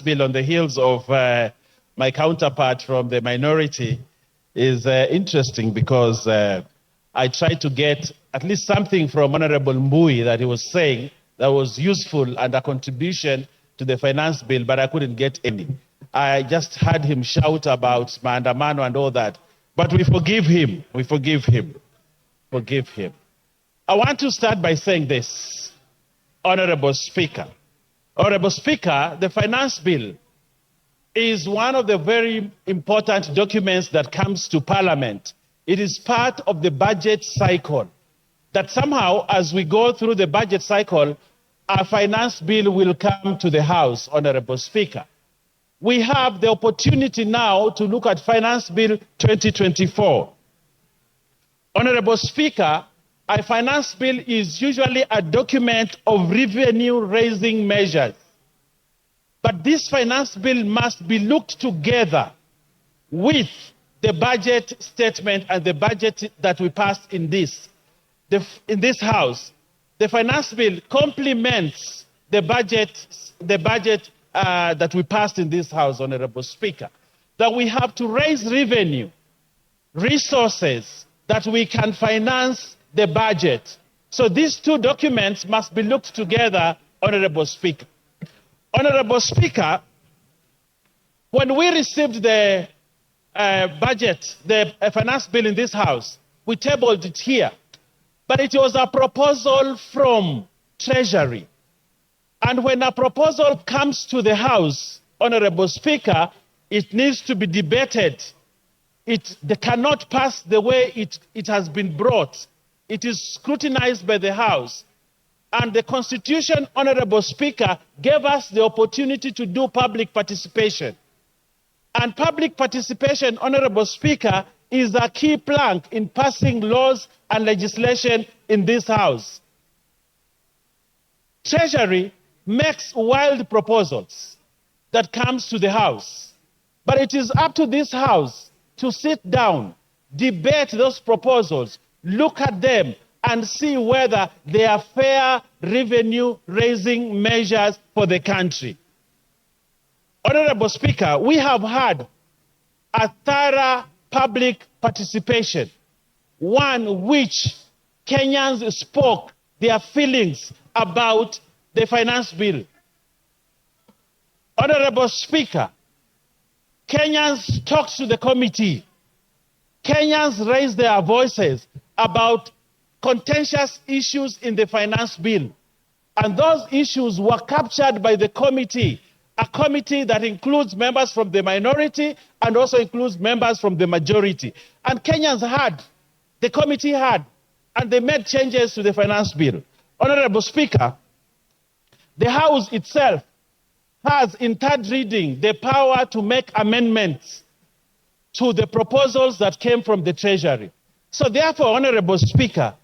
bill on the heels of my counterpart from the minority is interesting because I tried to get at least something from Honorable Mbui that he was saying that was useful and a contribution to the finance bill, but I couldn't get any. I just heard him shout about maandamano and all that. But we forgive him. We forgive him. Forgive him. I want to start by saying this, Honorable Speaker. Honorable Speaker, the finance bill is one of the very important documents that comes to Parliament. It is part of the budget cycle. That somehow, as we go through the budget cycle, our finance bill will come to the House, Honorable Speaker. We have the opportunity now to look at Finance Bill 2024. Honorable Speaker, a finance bill is usually a document of revenue-raising measures. But this finance bill must be looked together with the budget statement and the budget that we passed in this House. The finance bill complements the budget that we passed in this House, Honorable Speaker. That we have to raise revenue, resources that we can finance the budget. So these two documents must be looked together, Honorable Speaker. Honorable Speaker, when we received the budget, the finance bill in this House, we tabled it here. But it was a proposal from Treasury. And when a proposal comes to the House, Honorable Speaker, it needs to be debated. They cannot pass the way it has been brought. It is scrutinized by the House. And the Constitution, Honorable Speaker, gave us the opportunity to do public participation. And public participation, Honorable Speaker, is a key plank in passing laws and legislation in this House. Treasury makes wild proposals that comes to the House. But it is up to this House to sit down, debate those proposals, look at them, and see whether they are fair revenue-raising measures for the country. Honorable Speaker, we have had a thorough public participation, one which Kenyans spoke their feelings about the finance bill. Honorable Speaker, Kenyans talked to the committee. Kenyans raised their voices about contentious issues in the finance bill. And those issues were captured by the committee, a committee that includes members from the minority and also includes members from the majority. And Kenyans had, the committee had, and they made changes to the finance bill. Honorable Speaker, the House itself has, in third reading, the power to make amendments to the proposals that came from the Treasury. So therefore, Honorable Speaker,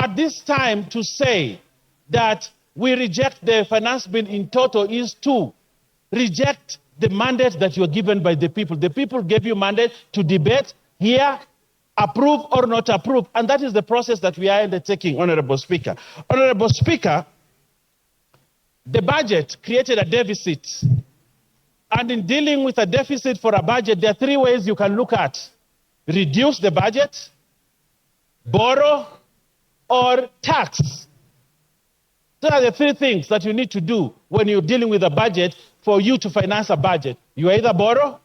at this time to say that we reject the finance bill in total is to reject the mandate that you are given by the people. The people gave you mandate to debate, hear, approve or not approve. And that is the process that we are undertaking, Honorable Speaker. Honorable Speaker, the budget created a deficit. And in dealing with a deficit for a budget, there are three ways you can look at: reduce the budget, borrow, or tax. Those are the three things that you need to do when you're dealing with a budget for you to finance a budget. You either borrow,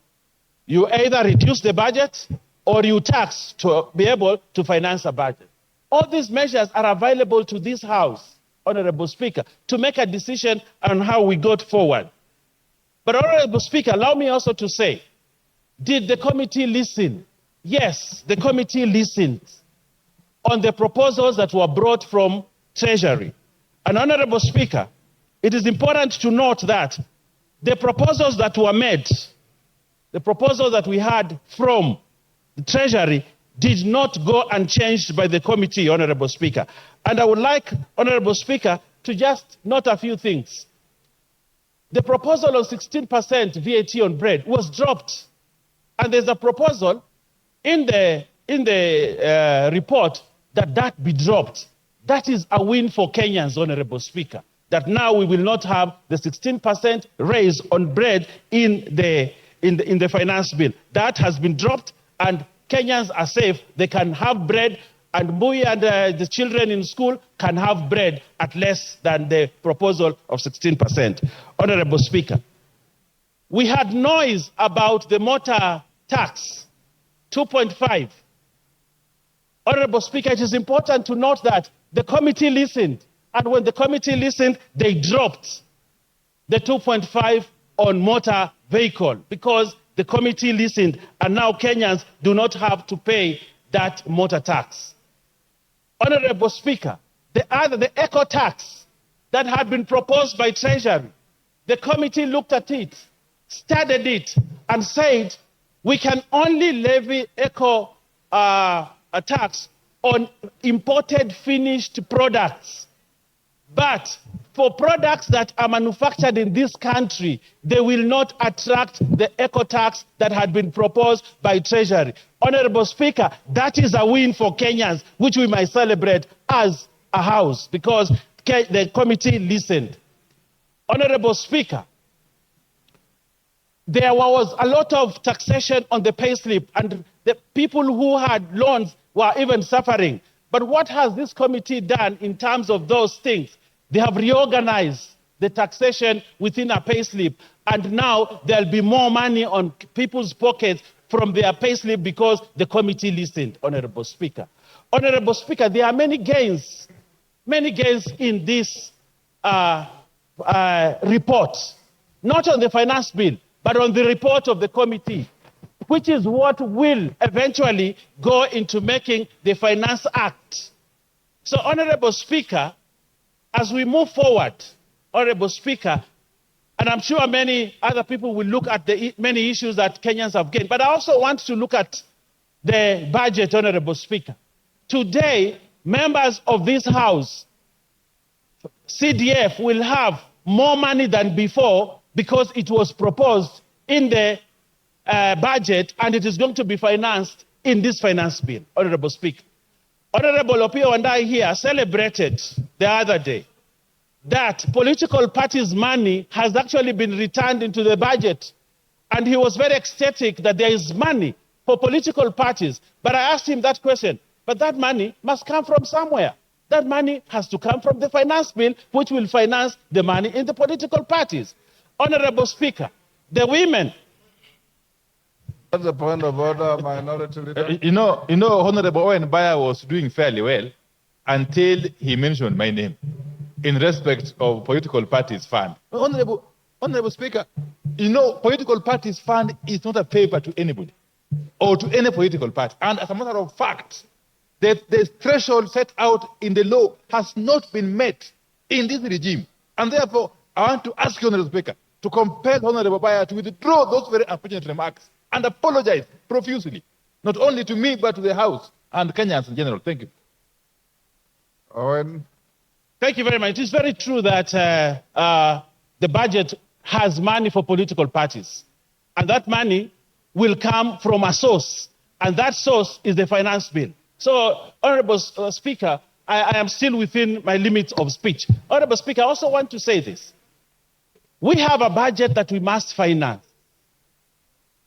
you either reduce the budget, or you tax to be able to finance a budget. All these measures are available to this House, Honorable Speaker, to make a decision on how we go forward. But Honorable Speaker, allow me also to say, did the committee listen? Yes, the committee listened on the proposals that were brought from Treasury. And Honorable Speaker, it is important to note that the proposals that were made, the proposals that we had from the Treasury did not go unchanged by the committee, Honorable Speaker. And I would like, Honorable Speaker, to just note a few things. The proposal of 16% VAT on bread was dropped. And there's a proposal in the report that be dropped. That is a win for Kenyans, Honorable Speaker. that now we will not have the 16% raise on bread in the finance bill. That has been dropped, and Kenyans are safe. They can have bread, and Mbui and the children in school can have bread at less than the proposal of 16%. Honorable Speaker, we had noise about the motor tax, 2.5. Honorable Speaker, it is important to note that the committee listened, and when the committee listened, they dropped the 2.5 on motor vehicle because the committee listened, and now Kenyans do not have to pay that motor tax. Honorable Speaker, the eco tax that had been proposed by Treasury, the committee looked at it, studied it, and said we can only levy eco tax on imported finished products. But for products that are manufactured in this country, they will not attract the eco tax that had been proposed by Treasury. Honorable Speaker, that is a win for Kenyans, which we might celebrate as a house, because the committee listened. Honorable Speaker, there was a lot of taxation on the payslip, and the people who had loans were even suffering. But what has this committee done in terms of those things? They have reorganized the taxation within a payslip, and now there'll be more money on people's pockets from their payslip because the committee listened, Honorable Speaker. Honorable Speaker, there are many gains in this report, not on the finance bill, but on the report of the committee, which is what will eventually go into making the Finance Act. So, Honorable Speaker, as we move forward, Honorable Speaker, and I'm sure many other people will look at the many issues that Kenyans have gained, but I also want to look at the budget, Honorable Speaker. Today, members of this House, CDF, will have more money than before because it was proposed in the budget, and it is going to be financed in this finance bill, Honorable Speaker. Honorable Opio and I here celebrated the other day that political parties' money has actually been returned into the budget. And he was very ecstatic that there is money for political parties. But I asked him that question, but that money must come from somewhere. That money has to come from the finance bill, which will finance the money in the political parties. Honorable Speaker, the women. That's the point of order, Minority Leader. You know, Honorable Owen Baya was doing fairly well until he mentioned my name in respect of political parties fund. Honorable Speaker, political parties fund is not a favor to anybody or to any political party. And as a matter of fact, the threshold set out in the law has not been met in this regime. And therefore, I want to ask you, Honorable Speaker, to compel Honorable Baya to withdraw those very unfortunate remarks and apologize profusely, not only to me, but to the House and Kenyans in general. Thank you. Owen. Thank you very much. It is very true that the budget has money for political parties. And that money will come from a source. And that source is the finance bill. So, Honorable Speaker, I am still within my limits of speech. Honorable Speaker, I also want to say this. We have a budget that we must finance.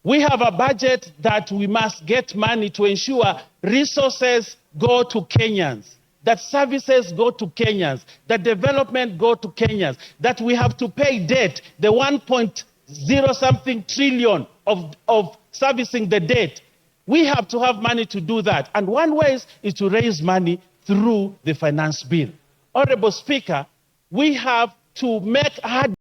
We have a budget that we must get money to ensure resources go to Kenyans, that services go to Kenyans, that development go to Kenyans, that we have to pay debt, the 1.0 something trillion of servicing the debt. We have to have money to do that. And one way is to raise money through the finance bill. Honorable Speaker, we have to make hard